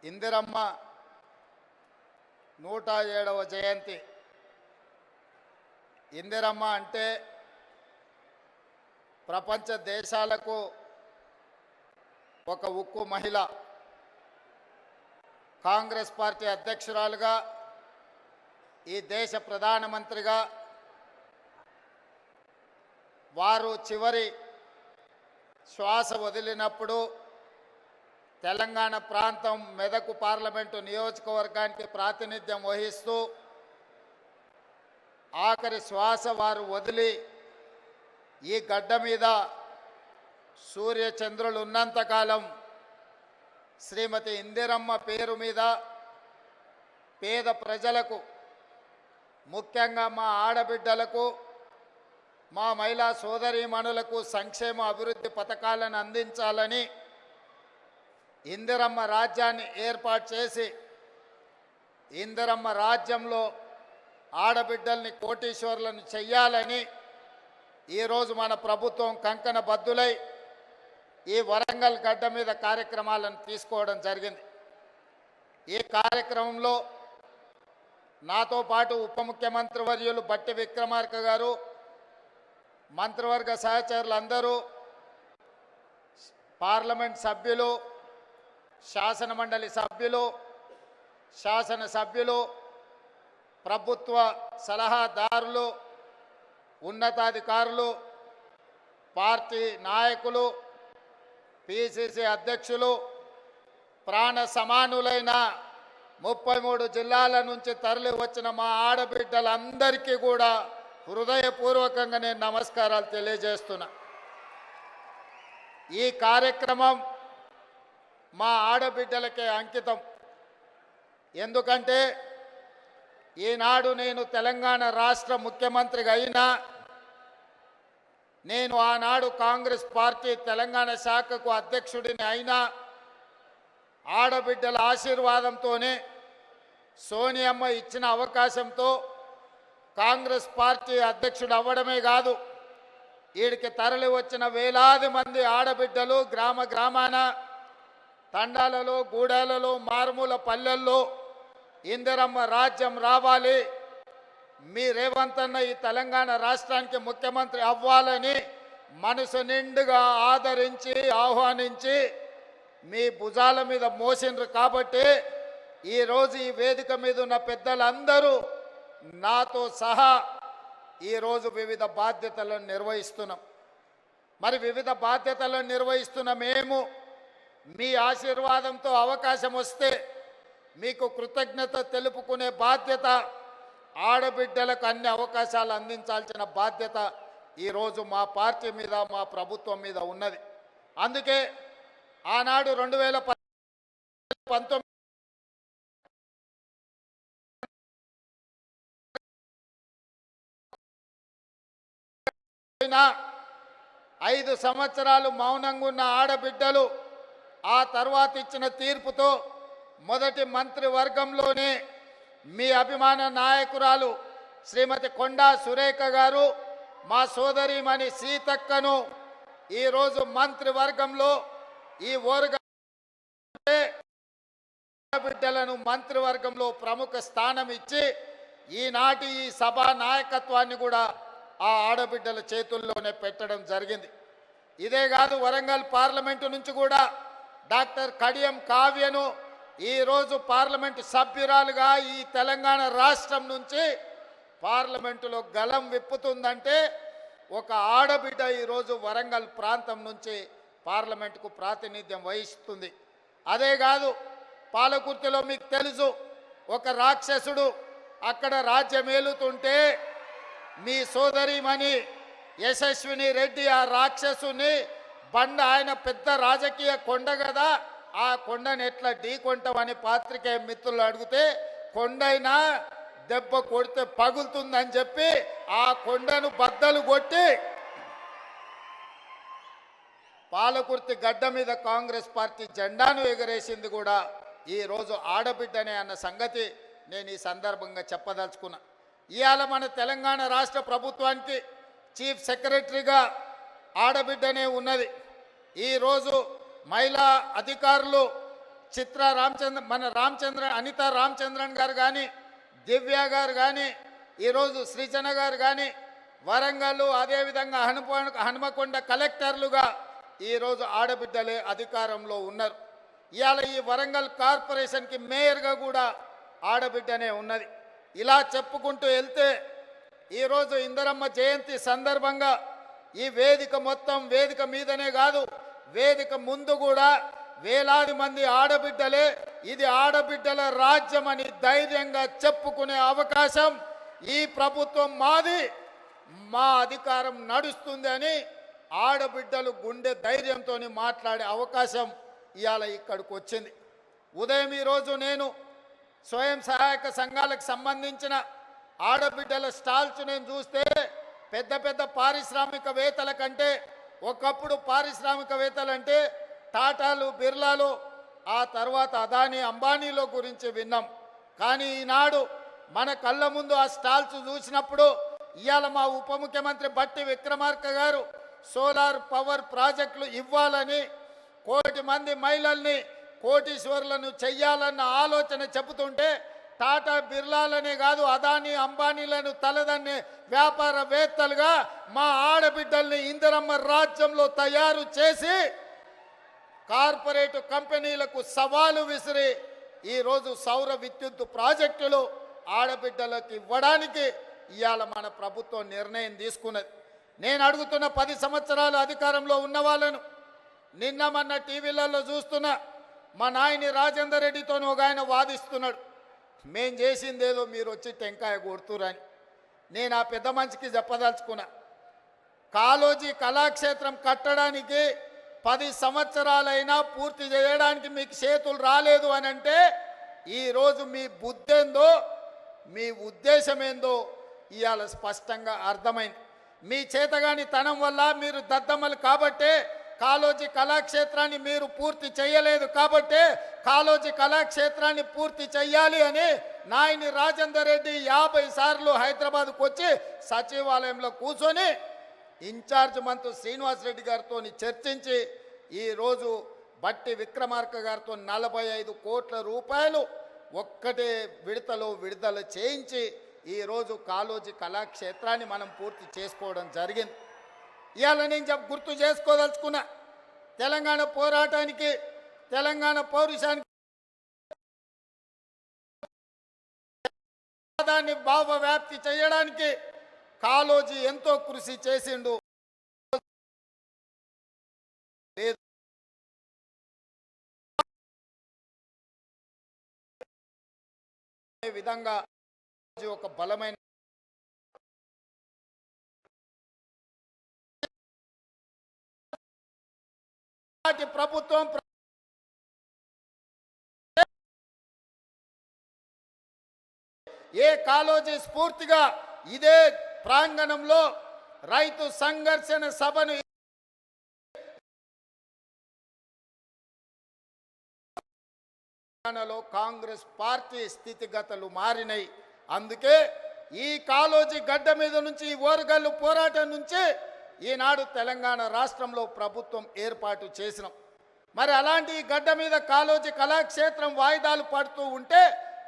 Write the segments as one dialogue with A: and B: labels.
A: ఇందిరమ్మ 107వ జయంతి. ఇందిరమ్మ అంటే ప్రపంచ దేశాలకు ఒక ఉక్కు మహిళ. కాంగ్రెస్ పార్టీ అధ్యక్షురాలుగా, ఈ దేశ ప్రధానమంత్రిగా వారు చివరి శ్వాస వదిలినప్పుడు తెలంగాణ ప్రాంతం మెదక్ పార్లమెంటు నియోజకవర్గానికి ప్రాతినిధ్యం వహిస్తూ ఆఖరి శ్వాస వారు వదిలి ఈ గడ్డ మీద సూర్యచంద్రులు ఉన్నంతకాలం శ్రీమతి ఇందిరమ్మ పేరు మీద పేద ప్రజలకు, ముఖ్యంగా మా ఆడబిడ్డలకు, మా మహిళా సోదరీమణులకు సంక్షేమ అభివృద్ధి పథకాలను అందించాలని ఇందిరమ్మ రాజ్యాన్ని ఏర్పాటు చేసి ఇందిరమ్మ రాజ్యంలో ఆడబిడ్డల్ని కోటీశ్వరులను చెయ్యాలని ఈరోజు మన ప్రభుత్వం కంకణ బద్దులై ఈ వరంగల్ గడ్డ మీద కార్యక్రమాలను తీసుకోవడం జరిగింది. ఈ కార్యక్రమంలో నాతో పాటు ఉప ముఖ్యమంత్రి వర్యులు బట్టి విక్రమార్క గారు, మంత్రివర్గ సహచరులందరూ, పార్లమెంట్ సభ్యులు, శాసనమండలి సభ్యులు, శాసనసభ్యులు, ప్రభుత్వ సలహాదారులు, ఉన్నతాధికారులు, పార్టీ నాయకులు, పిసిసి అధ్యక్షులు, ప్రాణ సమానులైన 33 జిల్లాల నుంచి తరలి వచ్చిన మా ఆడబిడ్డలందరికీ కూడా హృదయపూర్వకంగా నేను నమస్కారాలు తెలియజేస్తున్నా. ఈ కార్యక్రమం మా ఆడబిడ్డలకే అంకితం. ఎందుకంటే ఈనాడు నేను తెలంగాణ రాష్ట్ర ముఖ్యమంత్రిగా అయినా, నేను ఆనాడు కాంగ్రెస్ పార్టీ తెలంగాణ శాఖకు అధ్యక్షుడిని అయినా ఆడబిడ్డల ఆశీర్వాదంతోనే, సోనియమ్మ ఇచ్చిన అవకాశంతో కాంగ్రెస్ పార్టీ అధ్యక్షుడు అవ్వడమే కాదు, వీడికి తరలి వచ్చిన వేలాది మంది ఆడబిడ్డలు గ్రామ గ్రామాన, తండాలలో, గూడాలలో, మారుమూల పల్లెల్లో ఇందిరమ్మ రాజ్యం రావాలి, మీ రేవంత్ అన్న ఈ తెలంగాణ రాష్ట్రానికి ముఖ్యమంత్రి అవ్వాలని మనసు నిండుగా ఆదరించి ఆహ్వానించి మీ భుజాల మీద మోసిండ్రు. కాబట్టి ఈరోజు ఈ వేదిక మీద ఉన్న పెద్దలందరూ నాతో సహా ఈరోజు వివిధ బాధ్యతలను నిర్వహిస్తున్నాం. మరి వివిధ బాధ్యతలను నిర్వహిస్తున్న మేము మీ ఆశీర్వాదంతో అవకాశం వస్తే మీకు కృతజ్ఞత తెలుపుకునే బాధ్యత, ఆడబిడ్డలకు అన్ని అవకాశాలు అందించాల్సిన బాధ్యత ఈరోజు మా పార్టీ మీద, మా ప్రభుత్వం మీద ఉన్నది. అందుకే ఆనాడు 2019 5 సంవత్సరాలు మౌనంగా ఉన్న ఆడబిడ్డలు ఆ తర్వాత ఇచ్చిన తీర్పుతో మొదటి మంత్రివర్గంలోనే మీ అభిమాన నాయకురాలు శ్రీమతి కొండా సురేఖ గారు, మా సోదరీమణి సీతక్కను ఈరోజు మంత్రివర్గంలో ఈ ఆడబిడ్డలను మంత్రివర్గంలో ప్రముఖ స్థానం ఇచ్చి ఈనాటి ఈ సభా నాయకత్వాన్ని కూడా ఆ ఆడబిడ్డల చేతుల్లోనే పెట్టడం జరిగింది. ఇదే కాదు, వరంగల్ పార్లమెంటు నుంచి కూడా డాక్టర్ కడియం కావ్యను ఈరోజు పార్లమెంటు సభ్యురాలుగా ఈ తెలంగాణ రాష్ట్రం నుంచి పార్లమెంటులో గలం విప్పుతుందంటే ఒక ఆడబిడ్డ ఈరోజు వరంగల్ ప్రాంతం నుంచి పార్లమెంటుకు ప్రాతినిధ్యం వహిస్తుంది. అదే కాదు, పాలకుర్తిలో మీకు తెలుసు, ఒక రాక్షసుడు అక్కడ రాజ్యమేలుతుంటే మీ సోదరిమణి యశస్విని రెడ్డి ఆ రాక్షసుని ఆయన పెద్ద రాజకీయ కొండ కదా, ఆ కొండను ఎట్లా ఢీకొంటామని పాత్రికేయ మిత్రులు అడిగితే, కొండైనా దెబ్బ కొడితే పగులుతుందని చెప్పి ఆ కొండను బద్దలు కొట్టి పాలకుర్తి గడ్డ మీద కాంగ్రెస్ పార్టీ జెండాను ఎగరేసింది కూడా ఈరోజు ఆడబిడ్డనే అన్న సంగతి నేను ఈ సందర్భంగా చెప్పదలుచుకున్నా. ఇవాళ మన తెలంగాణ రాష్ట్ర ప్రభుత్వానికి చీఫ్ సెక్రటరీగా ఆడబిడ్డనే ఉన్నది. ఈరోజు మహిళా అధికారులు చిత్ర రామచంద్ర మన రామచంద్ర అనిత రామచంద్రన్ గారు కానీ, దివ్య గారు కానీ, ఈరోజు సృజన గారు కానీ, వరంగల్ అదేవిధంగా హనుమకొండ కలెక్టర్లుగా ఈరోజు ఆడబిడ్డలే అధికారంలో ఉన్నారు. ఇవాళ ఈ వరంగల్ కార్పొరేషన్కి మేయర్గా కూడా ఆడబిడ్డనే ఉన్నది. ఇలా చెప్పుకుంటూ వెళ్తే ఈరోజు ఇందిరమ్మ జయంతి సందర్భంగా ఈ వేదిక మొత్తం వేదిక మీదనే కాదు, వేదిక ముందు కూడా వేలాది మంది ఆడబిడ్డలే ఇది ఆడబిడ్డల రాజ్యం అని ధైర్యంగా చెప్పుకునే అవకాశం ఈ ప్రభుత్వం మాది, మా అధికారం నడుస్తుంది అని ఆడబిడ్డలు గుండె ధైర్యంతో మాట్లాడే అవకాశం ఇవాళ ఇక్కడికి వచ్చింది. ఉదయం ఈరోజు నేను స్వయం సహాయక సంఘాలకు సంబంధించిన ఆడబిడ్డల స్టాల్స్ నేను చూస్తే పెద్ద పెద్ద పారిశ్రామికవేత్తల కంటే, ఒకప్పుడు పారిశ్రామికవేత్తలు అంటే టాటాలు, బిర్లాలు, ఆ తర్వాత అదానీ, అంబానీలో గురించి విన్నాం. కానీ ఈనాడు మన కళ్ళ ముందు ఆ స్టాల్స్ చూసినప్పుడు ఇవాళ మా ఉప ముఖ్యమంత్రి బట్టి విక్రమార్క గారు సోలార్ పవర్ ప్రాజెక్టులు ఇవ్వాలని, 1 కోటి మంది మహిళల్ని కోటీశ్వరులను చెయ్యాలన్న ఆలోచన చెబుతుంటే టాటా, బిర్లాలనే కాదు అదానీ, అంబానీలను తలదన్నే వ్యాపారవేత్తలుగా మా ఆడబిడ్డల్ని ఇందిరమ్మ రాజ్యంలో తయారు చేసి కార్పొరేట్ కంపెనీలకు సవాలు విసిరి ఈరోజు సౌర విద్యుత్ ప్రాజెక్టులు ఆడబిడ్డలకు ఇవ్వడానికి ఇవాళ మన ప్రభుత్వం నిర్ణయం తీసుకున్నది. నేను అడుగుతున్న 10 సంవత్సరాలు అధికారంలో ఉన్న వాళ్ళను, నిన్న మొన్న టీవీలలో చూస్తున్న మా నాయని రాజేందర్ రెడ్డితో ఒక ఆయన వాదిస్తున్నాడు, మేం చేసిందేదో మీరు వచ్చి టెంకాయ కొడుతురని. నేను ఆ పెద్ద మనిషికి చెప్పదలుచుకున్నా, కాళోజీ కళాక్షేత్రం కట్టడానికి 10 సంవత్సరాలైనా పూర్తి చేయడానికి మీకు చేతులు రాలేదు అని అంటే ఈరోజు మీ బుద్ధి ఏందో, మీ ఉద్దేశం ఏందో ఇవాళ స్పష్టంగా అర్థమైంది. మీ చేతగాని తనం వల్ల మీరు దద్దమ్మలు కాబట్టే కాళోజీ కళాక్షేత్రాన్ని మీరు పూర్తి చేయలేదు కాబట్టే కాళోజీ కళాక్షేత్రాన్ని పూర్తి చెయ్యాలి అని నాయని రాజేందర్ రెడ్డి 50 సార్లు హైదరాబాద్కు వచ్చి సచివాలయంలో కూర్చొని ఇన్ఛార్జ్ మంత్రి శ్రీనివాస్ రెడ్డి గారితో చర్చించి ఈరోజు బట్టి విక్రమార్క గారితో 45 కోట్ల రూపాయలు ఒక్కటే విడతలో విడుదల చేయించి ఈరోజు కాళోజీ కళాక్షేత్రాన్ని మనం పూర్తి చేసుకోవడం జరిగింది. ఇవాళ నేను గుర్తు చేసుకోదలుచుకున్నా, తెలంగాణ పోరాటానికి, తెలంగాణ పౌరుషానికి దాన్ని భావవ్యాప్తి చేయడానికి కాళోజీ ఎంతో కృషి చేసిండు. విధంగా ఒక బలమైన ప్రభుత్వం ఏ కాళోజీ స్ఫూర్తిగా ఇదే ప్రాంగణంలో రైతు సంఘర్షణ సభను కాంగ్రెస్ పార్టీ స్థితిగతులు మారినాయి. అందుకే ఈ కాళోజీ గడ్డ మీద నుంచి, ఈ ఓరుగల్లు పోరాటం నుంచి ఈనాడు తెలంగాణ రాష్ట్రంలో ప్రభుత్వం ఏర్పాటు చేసినాం. మరి అలాంటి గడ్డ మీద కాళోజీ కళాక్షేత్రం వాయిదాలు పడుతూ ఉంటే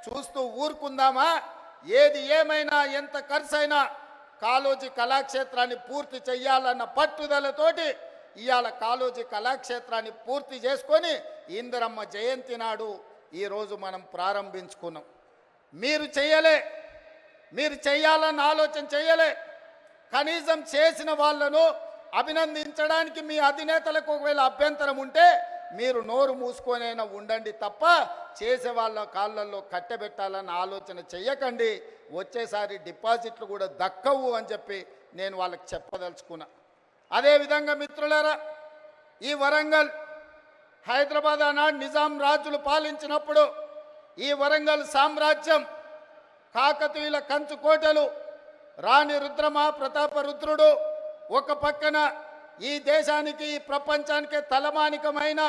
A: చూస్తూ ఊరుకుందామా? ఏది ఏమైనా ఎంత ఖర్చైనా కాళోజీ కళాక్షేత్రాన్ని పూర్తి చెయ్యాలన్న పట్టుదలతోటి ఇవాళ కాళోజీ కళాక్షేత్రాన్ని పూర్తి చేసుకొని ఇందిరమ్మ జయంతి నాడు ఈరోజు మనం ప్రారంభించుకున్నాం. మీరు చెయ్యలే, మీరు చెయ్యాలన్న ఆలోచన చెయ్యలే. కనీసం చేసిన వాళ్ళను అభినందించడానికి మీ అధినేతలకు ఒకవేళ అభ్యంతరం ఉంటే మీరు నోరు మూసుకొనైనా ఉండండి తప్ప చేసే వాళ్ళ కాళ్ళల్లో కట్టెబెట్టాలన్న ఆలోచన చెయ్యకండి. వచ్చేసారి డిపాజిట్లు కూడా దక్కవు అని చెప్పి నేను వాళ్ళకి చెప్పదలుచుకున్నా. అదేవిధంగా మిత్రులారా, ఈ వరంగల్, హైదరాబాద్ ఆనాడు నిజాం రాజులు పాలించినప్పుడు ఈ వరంగల్ సామ్రాజ్యం, కాకతీయుల కంచుకోటలు, రాణి రుద్రమ, ప్రతాప రుద్రుడు ఒక పక్కన ఈ దేశానికి, ఈ ప్రపంచానికి తలమానికమైన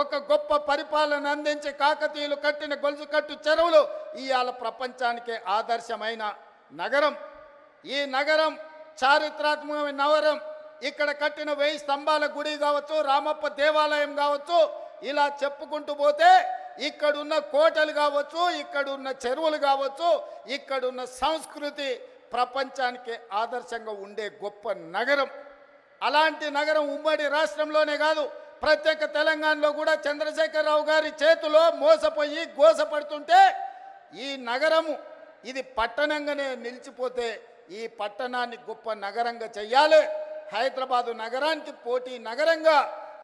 A: ఒక గొప్ప పరిపాలన అందించి కాకతీయులు కట్టిన గొలుసుకట్టు చెరువులు ఇవాళ ప్రపంచానికే ఆదర్శమైన నగరం. ఈ నగరం చారిత్రాత్మకమైన నగరం. ఇక్కడ కట్టిన 1000 స్తంభాల గుడి కావచ్చు, రామప్ప దేవాలయం కావచ్చు, ఇలా చెప్పుకుంటూ పోతే ఇక్కడున్న కోటలు కావచ్చు, ఇక్కడున్న చెరువులు కావచ్చు, ఇక్కడున్న సంస్కృతి ప్రపంచానికి ఆదర్శంగా ఉండే గొప్ప నగరం. అలాంటి నగరం ఉమ్మడి రాష్ట్రంలోనే కాదు, ప్రత్యేక తెలంగాణలో కూడా చంద్రశేఖరరావు గారి చేతిలో మోసపోయి గోసపడుతుంటే ఈ నగరము ఇది పట్టణంగానే నిలిచిపోతే ఈ పట్టణాన్ని గొప్ప నగరంగా చెయ్యాలి. హైదరాబాదు నగరానికి పోటీ నగరంగా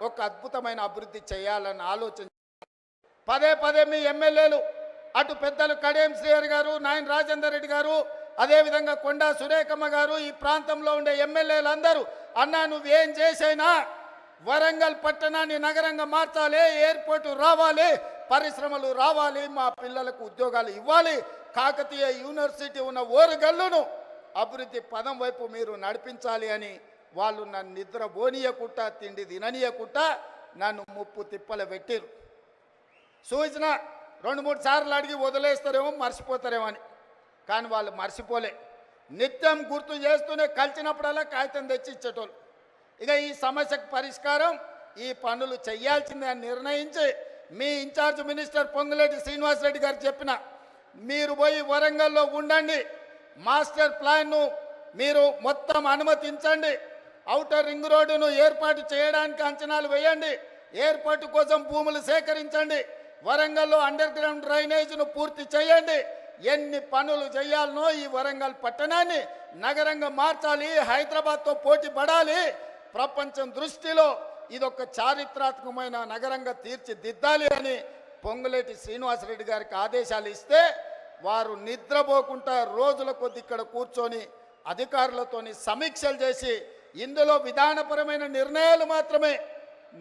A: ఒక అద్భుతమైన అభివృద్ధి చేయాలని ఆలోచన పదే పదే మీ ఎమ్మెల్యేలు అటు పెద్దలు కడియం శ్రీహరి గారు, నాయన రాజేందర్ రెడ్డి గారు, అదేవిధంగా కొండా సురేఖమ్మ గారు, ఈ ప్రాంతంలో ఉండే ఎమ్మెల్యేలందరూ అన్నా నువ్వేం చేసైనా వరంగల్ పట్టణాన్ని నగరంగా మార్చాలి, ఎయిర్పోర్టు రావాలి, పరిశ్రమలు రావాలి, మా పిల్లలకు ఉద్యోగాలు ఇవ్వాలి, కాకతీయ యూనివర్సిటీ ఉన్న ఓరుగల్లును అభివృద్ధి పదం వైపు మీరు నడిపించాలి అని వాళ్ళు నన్ను నిద్ర పోనీయకుండా తిండి తిననీయకుండా నన్ను ముప్పు తిప్పల పెట్టిరు. సూచన 2-3 సార్లు అడిగి వదిలేస్తారేమో, మర్చిపోతారేమో అని. కానీ వాళ్ళు మర్చిపోలే, నిత్యం గుర్తు చేస్తూనే కలిసినప్పుడల్లా కాగితం తెచ్చి ఇచ్చేటోళ్ళు. ఇక ఈ సమస్యకు పరిష్కారం ఈ పనులు చేయాల్సిందే అని నిర్ణయించి మీ ఇన్ఛార్జ్ మినిస్టర్ పొంగులేటి శ్రీనివాసరెడ్డి గారు చెప్పిన మీరు పోయి వరంగల్లో ఉండండి, మాస్టర్ ప్లాన్ను మీరు మొత్తం అనుమతించండి, ఔటర్ రింగ్ రోడ్డును ఏర్పాటు చేయడానికి అంచనాలు వేయండి, ఏర్పాటు కోసం భూములు సేకరించండి, వరంగల్లో అండర్ గ్రౌండ్ డ్రైనేజ్ను పూర్తి చేయండి, ఎన్ని పనులు చేయాలనో ఈ వరంగల్ పట్టణాన్ని నగరంగా మార్చాలి, హైదరాబాద్తో పోటీ పడాలి, ప్రపంచం దృష్టిలో ఇదొక చారిత్రాత్మకమైన నగరంగా తీర్చిదిద్దాలి అని పొంగులేటి శ్రీనివాసరెడ్డి గారికి ఆదేశాలు ఇస్తే వారు నిద్రపోకుండా రోజుల కొద్ది ఇక్కడ కూర్చొని అధికారులతోని సమీక్షలు చేసి ఇందులో విధానపరమైన నిర్ణయాలు మాత్రమే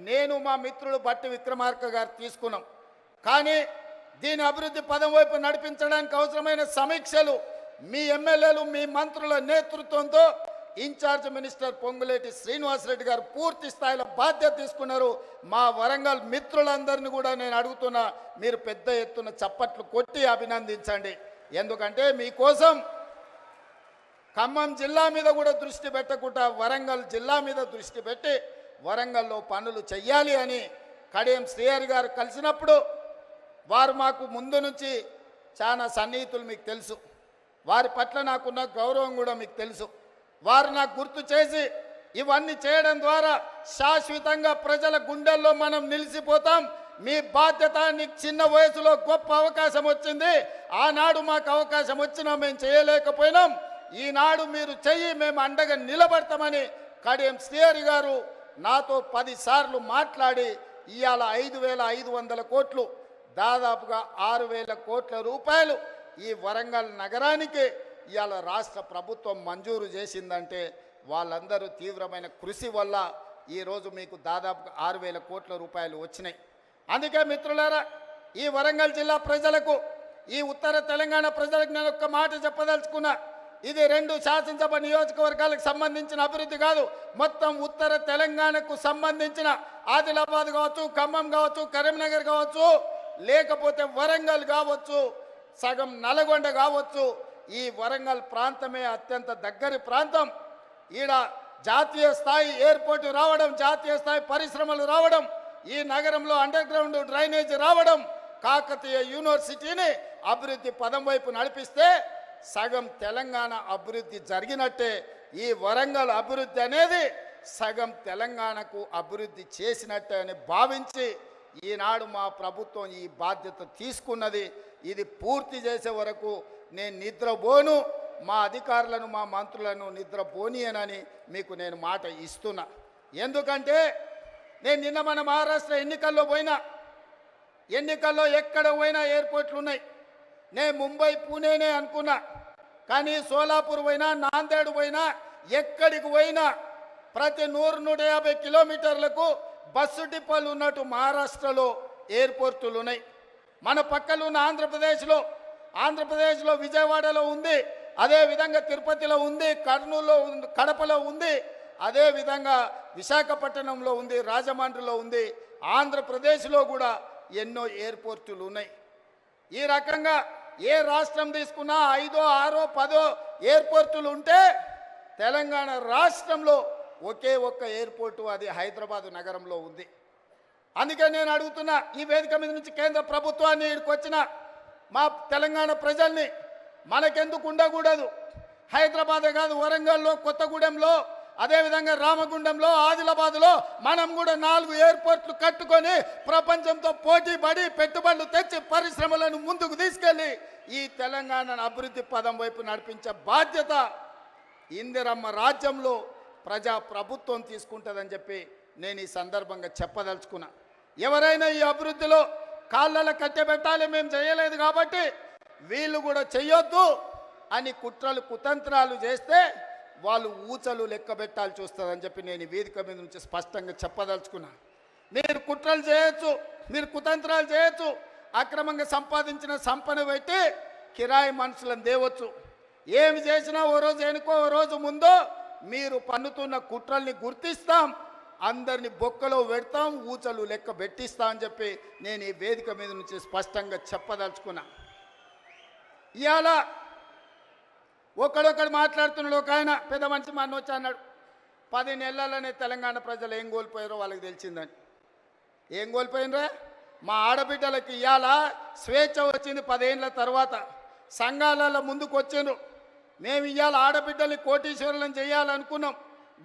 A: నేను మా మిత్రులు బట్టి విక్రమార్క గారు తీసుకున్నాం. కానీ దీని అభివృద్ధి పదం వైపు నడిపించడానికి అవసరమైన సమీక్షలు మీ ఎమ్మెల్యేలు మీ మంత్రుల నేతృత్వంతో ఇన్ఛార్జ్ మినిస్టర్ పొంగులేటి శ్రీనివాసరెడ్డి గారు పూర్తి స్థాయిలో బాధ్యత తీసుకున్నారు. మా వరంగల్ మిత్రులందరినీ కూడా నేను అడుగుతున్నా, మీరు పెద్ద ఎత్తున చప్పట్లు కొట్టి అభినందించండి. ఎందుకంటే మీకోసం ఖమ్మం జిల్లా మీద కూడా దృష్టి పెట్టకుండా వరంగల్ జిల్లా మీద దృష్టి పెట్టి వరంగల్లో పనులు చెయ్యాలి అని కడియం శ్రీహరి గారు కలిసినప్పుడు వారు మాకు ముందు నుంచి చాలా సన్నిహితులు, మీకు తెలుసు. వారి పట్ల నాకున్న గౌరవం కూడా మీకు తెలుసు. వారు నాకు గుర్తు చేసి ఇవన్నీ చేయడం ద్వారా శాశ్వతంగా ప్రజల గుండెల్లో మనం నిలిచిపోతాం, మీ బాధ్యత, నీకు చిన్న వయసులో గొప్ప అవకాశం వచ్చింది, ఆనాడు మాకు అవకాశం వచ్చినా మేము చేయలేకపోయినాం, ఈనాడు మీరు చెయ్యి, మేము అండగా నిలబడతామని కడియం శ్రీహరి గారు నాతో 10 సార్లు మాట్లాడి ఇవాళ 5,500 కోట్లు, దాదాపుగా 6,000 కోట్ల రూపాయలు ఈ వరంగల్ నగరానికి ఇవాళ రాష్ట్ర ప్రభుత్వం మంజూరు చేసిందంటే వాళ్ళందరూ తీవ్రమైన కృషి వల్ల ఈరోజు మీకు దాదాపుగా 6,000 కోట్ల రూపాయలు వచ్చినాయి. అందుకే మిత్రులారా, ఈ వరంగల్ జిల్లా ప్రజలకు, ఈ ఉత్తర తెలంగాణ ప్రజలకు నేను ఒక్క మాట చెప్పదలుచుకున్నా. ఇది 2 శాసనసభ నియోజకవర్గాలకు సంబంధించిన అభివృద్ధి కాదు, మొత్తం ఉత్తర తెలంగాణకు సంబంధించిన ఆదిలాబాద్ కావచ్చు, ఖమ్మం కావచ్చు, కరీంనగర్ కావచ్చు, లేకపోతే వరంగల్ కావచ్చు, సగం నల్గొండ కావచ్చు, ఈ వరంగల్ ప్రాంతమే అత్యంత దగ్గరి ప్రాంతం. ఈడ జాతీయ స్థాయి ఎయిర్పోర్టు రావడం, జాతీయ స్థాయి పరిశ్రమలు రావడం, ఈ నగరంలో అండర్ గ్రౌండ్ డ్రైనేజ్ రావడం, కాకతీయ యూనివర్సిటీని అభివృద్ధి పదం వైపు నడిపిస్తే సగం తెలంగాణ అభివృద్ధి జరిగినట్టే. ఈ వరంగల్ అభివృద్ధి అనేది సగం తెలంగాణకు అభివృద్ధి చేసినట్టే అని భావించి ఈనాడు మా ప్రభుత్వం ఈ బాధ్యత తీసుకున్నది. ఇది పూర్తి చేసే వరకు నేను నిద్రపోను, మా అధికారులను, మా మంత్రులను నిద్రపోనీయనని మీకు నేను మాట ఇస్తున్నా. ఎందుకంటే నేను నిన్న మన మహారాష్ట్ర ఎన్నికల్లో పోయినా, ఎన్నికల్లో ఎక్కడ పోయినా ఎయిర్పోర్ట్లు ఉన్నాయి. నేను ముంబై, పూణేనే అనుకున్నా, కానీ సోలాపూర్ పోయినా, నాందేడ్ పోయినా, ఎక్కడికి పోయినా ప్రతి 100-150 కిలోమీటర్లకు బస్సు డిపోలు ఉన్నట్టు మహారాష్ట్రలో ఎయిర్పోర్టులు ఉన్నాయి. మన పక్కలో ఉన్న ఆంధ్రప్రదేశ్లో విజయవాడలో ఉంది, అదేవిధంగా తిరుపతిలో ఉంది, కర్నూలులో ఉంది, కడపలో ఉంది, అదేవిధంగా విశాఖపట్నంలో ఉంది, రాజమండ్రిలో ఉంది, ఆంధ్రప్రదేశ్లో కూడా ఎన్నో ఎయిర్పోర్టులు ఉన్నాయి. ఈ రకంగా ఏ రాష్ట్రం తీసుకున్నా 5, 6, 10 ఎయిర్పోర్టులు ఉంటే తెలంగాణ రాష్ట్రంలో ఒకే ఒక్క ఎయిర్పోర్టు, అది హైదరాబాదు నగరంలో ఉంది. అందుకే నేను అడుగుతున్నా ఈ వేదిక మీద నుంచి కేంద్ర ప్రభుత్వాన్ని ఇక్కడికి వచ్చిన మా తెలంగాణ ప్రజల్ని, మనకెందుకు ఉండకూడదు? హైదరాబాదే కాదు, వరంగల్లో, కొత్తగూడెంలో, అదేవిధంగా రామగుండంలో, ఆదిలాబాద్లో మనం కూడా 4 ఎయిర్పోర్ట్లు కట్టుకొని ప్రపంచంతో పోటీ పడి పెట్టుబడులు తెచ్చి పరిశ్రమలను ముందుకు తీసుకెళ్ళి ఈ తెలంగాణను అభివృద్ధి పదం వైపు నడిపించే బాధ్యత ఇందిరమ్మ రాజ్యంలో ప్రజా ప్రభుత్వం తీసుకుంటుందని చెప్పి నేను ఈ సందర్భంగా చెప్పదలుచుకున్నా. ఎవరైనా ఈ అభివృద్ధిలో కాళ్ళలో కట్టెబెట్టాలి, మేము చేయలేదు కాబట్టి వీళ్ళు కూడా చెయ్యొద్దు అని కుట్రలు కుతంత్రాలు చేస్తే వాళ్ళు ఊచలు లెక్క పెట్టాల్సి వస్తుందని చెప్పి నేను ఈ వేదిక మీద నుంచి స్పష్టంగా చెప్పదలుచుకున్నా. మీరు కుట్రలు చేయొచ్చు, మీరు కుతంత్రాలు చేయొచ్చు, అక్రమంగా సంపాదించిన సంపద పెట్టి కిరాయి మనుషులను దేవచ్చు. ఏమి చేసినా ఓ రోజు వెనుకో ఓ రోజు ముందో మీరు పన్నుతున్న కుట్రల్ని గుర్తిస్తాం, అందరిని బొక్కలో పెడతాం, ఊచలు లెక్క పెట్టిస్తాం అని చెప్పి నేను ఈ వేదిక మీద నుంచి స్పష్టంగా చెప్పదలుచుకున్నా. ఇవాళ ఒకడొకడు మాట్లాడుతున్నాడు. ఒక ఆయన పెద్ద మనిషి మన వచ్చి అన్నాడు, 10 నెలలనే తెలంగాణ ప్రజలు ఏం కోల్పోయారో వాళ్ళకి తెలిసిందని. ఏం కోల్పోయినరా? మా ఆడబిడ్డలకి ఇవాళ స్వేచ్ఛ వచ్చింది 10 ఏళ్ళ తర్వాత. సంఘాలలో ముందుకు వచ్చిండ్రు. మేము ఇవాళ ఆడబిడ్డల్ని కోటీశ్వరులను చేయాలనుకున్నాం.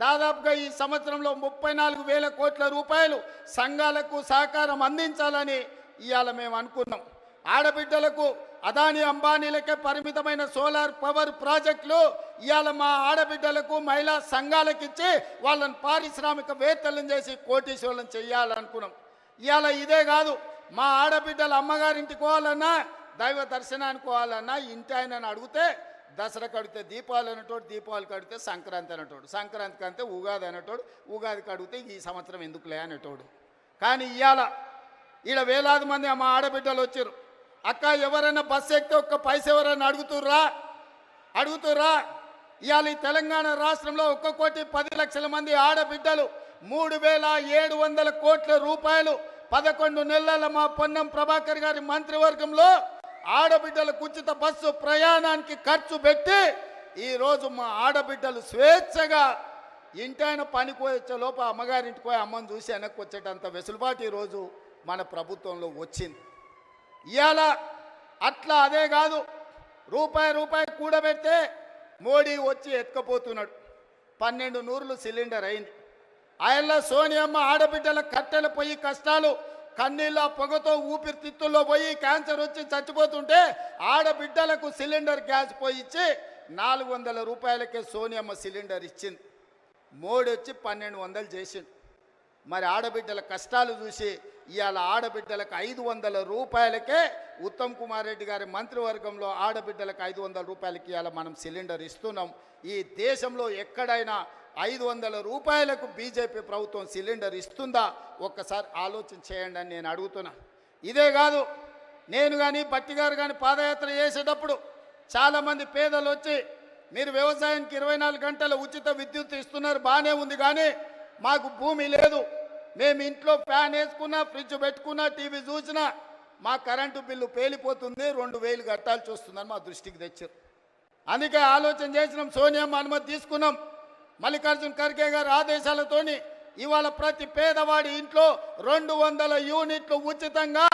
A: దాదాపుగా ఈ సంవత్సరంలో 34,000 కోట్ల రూపాయలు సంఘాలకు సహకారం అందించాలని ఇవాళ మేము అనుకున్నాం. ఆడబిడ్డలకు అదాని అంబానీలకే పరిమితమైన సోలార్ పవర్ ప్రాజెక్టులు ఇవాళ మా ఆడబిడ్డలకు మహిళా సంఘాలకు ఇచ్చి వాళ్ళని పారిశ్రామికవేత్తలను చేసి కోటీశ్వరులను చేయాలనుకున్నాం. ఇవాళ ఇదే కాదు, మా ఆడబిడ్డల అమ్మగారింటికి పోవాలన్నా, దైవ దర్శనానికి పోవాలన్నా ఇంటి ఆయనని అడిగితే దసరాకి అడిగితే దీపావళి అనేటోడు, దీపావళికి అడిగితే సంక్రాంతి అనేటోడు, సంక్రాంతికి అంటే ఉగాది అనేటోడు, ఉగాదికి అడిగితే ఈ సంవత్సరం ఎందుకులే అనేటోడు. కానీ ఇవాళ ఈడ వేలాది మంది మా ఆడబిడ్డలు వచ్చారు. అక్క ఎవరైనా బస్సు ఎక్కితే ఒక్క పైస ఎవరైనా అడుగుతుర్రా? ఇవాళ ఈ తెలంగాణ రాష్ట్రంలో 1,10,00,000 మంది ఆడబిడ్డలు 3,700 కోట్ల రూపాయలు 11 నెలల మా పొన్నం ప్రభాకర్ గారి మంత్రివర్గంలో ఆడబిడ్డలకు ఉచిత బస్సు ప్రయాణానికి ఖర్చు పెట్టి ఈరోజు మా ఆడబిడ్డలు స్వేచ్ఛగా ఇంటైన పనికి వచ్చే లోపల అమ్మగారింటికి పోయి అమ్మని చూసి వెనక్కి వచ్చేటంత వెసులుబాటు ఈరోజు మన ప్రభుత్వంలో వచ్చింది. ఇవాళ అట్లా అదే కాదు, రూపాయి కూడబెడితే మోడీ వచ్చి ఎత్తుకపోతున్నాడు. 12 నూరులు సిలిండర్ అయింది. ఆయనలో సోనియమ్మ ఆడబిడ్డల కట్టెల పొయ్యి కష్టాలు, కన్నీళ్ళ పొగతో ఊపిరితిత్తుల్లో పోయి క్యాన్సర్ వచ్చి చచ్చిపోతుంటే ఆడబిడ్డలకు సిలిండర్ గ్యాస్ పోయి ఇచ్చి 400 రూపాయలకే సోనియమ్మ సిలిండర్ ఇచ్చింది. మోడీ వచ్చి 1200 చేసిండు. మరి ఆడబిడ్డల కష్టాలు చూసి ఇవాళ ఆడబిడ్డలకు 500 రూపాయలకే ఉత్తమ్ కుమార్ రెడ్డి గారి మంత్రివర్గంలో ఆడబిడ్డలకు 500 రూపాయలకి ఇవాళ మనం సిలిండర్ ఇస్తున్నాం. ఈ దేశంలో ఎక్కడైనా 500 రూపాయలకు బీజేపీ ప్రభుత్వం సిలిండర్ ఇస్తుందా? ఒక్కసారి ఆలోచన చేయండి అని నేను అడుగుతున్నా. ఇదే కాదు, నేను కానీ బట్టి గారు కానీ పాదయాత్ర చేసేటప్పుడు చాలామంది పేదలు వచ్చి మీరు వ్యవసాయానికి 24 గంటల ఉచిత విద్యుత్ ఇస్తున్నారు, బాగానే ఉంది, కానీ మాకు భూమి లేదు, మేము ఇంట్లో ఫ్యాన్ వేసుకున్నా, ఫ్రిడ్జ్ పెట్టుకున్నా, టీవీ చూసినా మా కరెంటు బిల్లు పేలిపోతుంది, 2,000 కట్టాల్సి వస్తుందని మా దృష్టికి తెచ్చారు. అందుకే ఆలోచన చేసినాం, సోనియమ్మ అనుమతి తీసుకున్నాం. మల్లికార్జున ఖర్గే గారి ఆదేశాలతోని ఇవాళ ప్రతి పేదవాడి ఇంట్లో 200 యూనిట్లు ఉచితంగా,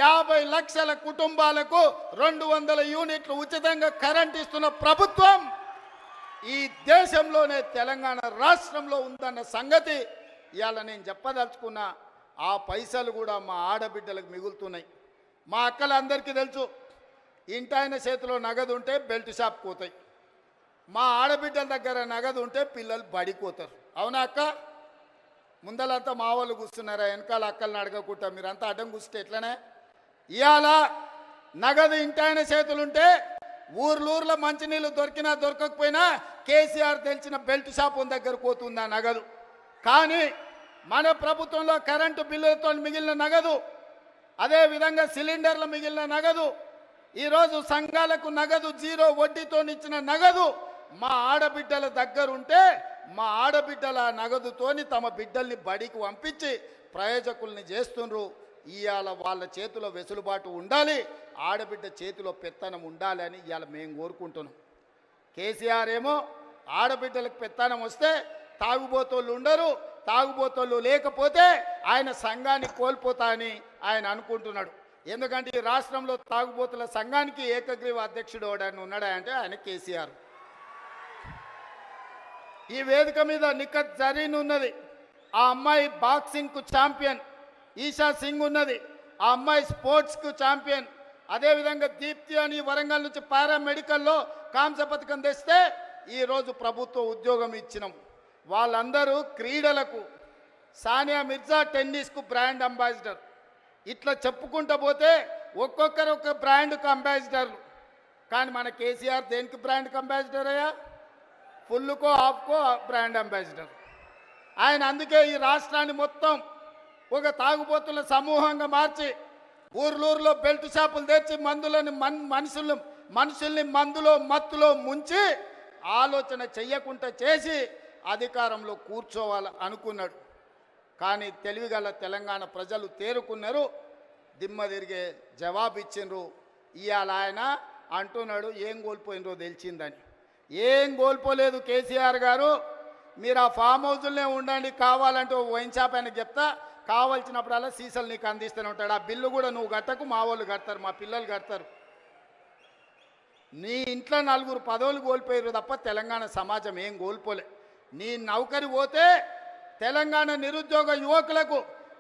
A: 50 లక్షల కుటుంబాలకు 200 యూనిట్లు ఉచితంగా కరెంట్ ఇస్తున్న ప్రభుత్వం ఈ దేశంలోనే తెలంగాణ రాష్ట్రంలో ఉందన్న సంగతి ఇవాళ నేను చెప్పదలుచుకున్న. ఆ పైసలు కూడా మా ఆడబిడ్డలకు మిగులుతున్నాయి. మా అక్కలందరికీ తెలుసు, ఇంటాయన చేతిలో నగదు ఉంటే బెల్ట్ షాప్ పోతాయి, మా ఆడబిడ్డల దగ్గర నగదు ఉంటే పిల్లలు బడిపోతారు. అవునా అక్క? ముందలంతా మా వాళ్ళు కూర్చున్నారా, వెనకాల అక్కలను అడగకుండా మీరంతా అడ్డం కూర్చుంటే ఎట్లనే? ఇవాళ నగదు ఇంటాయన చేతులుంటే ఊర్లో మంచినీళ్ళు దొరికినా దొరకకపోయినా కేసీఆర్ తెలిసిన బెల్ట్ షాప్ దగ్గర పోతుంది ఆ నగదు. కానీ మన ప్రభుత్వంలో కరెంటు బిల్లులతో మిగిలిన నగదు, అదేవిధంగా సిలిండర్లు మిగిలిన నగదు, ఈరోజు సంఘాలకు నగదు జీరో వడ్డీతో ఇచ్చిన నగదు మా ఆడబిడ్డల దగ్గర ఉంటే మా ఆడబిడ్డల నగదుతోని తమ బిడ్డల్ని బడికి పంపించి ప్రయోజకుల్ని చేస్తుండ్రు. ఇవాళ వాళ్ళ చేతిలో వెసులుబాటు ఉండాలి, ఆడబిడ్డ చేతిలో పెత్తనం ఉండాలి అని ఇవాళ మేము కోరుకుంటున్నాం. కేసీఆర్ ఏమో ఆడబిడ్డలకు పెత్తనం వస్తే తాగుబోతోళ్ళు ఉండరు, తాగుబోతోళ్ళు లేకపోతే ఆయన సంఘాన్ని కోల్పోతా అని ఆయన అనుకుంటున్నాడు. ఎందుకంటే ఈ రాష్ట్రంలో తాగుబోతుల సంఘానికి ఏకగ్రీవ అధ్యక్షుడు ఎవడని ఉన్నాడా అంటే ఆయన కేసీఆర్. ఈ వేదిక మీద నిఖత్ జరీన్ ఉన్నది, ఆ అమ్మాయి బాక్సింగ్కు ఛాంపియన్. ఈషా సింగ్ ఉన్నది, ఆ అమ్మాయి స్పోర్ట్స్కు ఛాంపియన్. అదేవిధంగా దీప్తి అని వరంగల్ నుంచి పారామెడికల్లో కాంస్య పథకం తెస్తే ఈరోజు ప్రభుత్వ ఉద్యోగం ఇచ్చినాం. వాళ్ళందరూ క్రీడలకు, సానియా మిర్జా టెన్నిస్కు బ్రాండ్ అంబాసిడర్. ఇట్లా చెప్పుకుంటూ పోతే ఒక్కొక్కరు ఒక బ్రాండ్కు అంబాసిడర్లు. కానీ మన కేసీఆర్ దేనికి బ్రాండ్కి అంబాసిడర్ అయ్యా? ఫుల్కో హాఫ్కో బ్రాండ్ అంబాసిడర్ ఆయన. అందుకే ఈ రాష్ట్రాన్ని మొత్తం ఒక తాగుబోతుల సమూహంగా మార్చి ఊర్లూరులో బెల్ట్ షాపులు తెచ్చి మందులని మనుషుల్ని మందులో మత్తులో ముంచి ఆలోచన చెయ్యకుండా చేసి అధికారంలో కూర్చోవాలి అనుకున్నాడు. కానీ తెలివిగల తెలంగాణ ప్రజలు తేరుకున్నారు, దిమ్మ తిరిగే జవాబు ఇచ్చిండ్రు. ఇవాళ ఆయన అంటున్నాడు ఏం కోల్పోయినరో తెలిసిందని. ఏం కోల్పోలేదు కేసీఆర్ గారు, మీరు ఆ ఫామ్ హౌస్లోనే ఉండండి, కావాలంటే వైన్ షాప్ ఆయనకు చెప్తా, కావాల్సినప్పుడల్లా సీసాలు నీకు అందిస్తూనే ఉంటాడు. ఆ బిల్లు కూడా నువ్వు కట్టకు, మా వాళ్ళు కడతారు, మా పిల్లలు కడతారు. నీ ఇంట్లో 4 పదవులు కోల్పోయారు తప్ప తెలంగాణ సమాజం ఏం కోల్పోలే. నీ నౌకరి పోతే తెలంగాణ నిరుద్యోగ యువకులకు,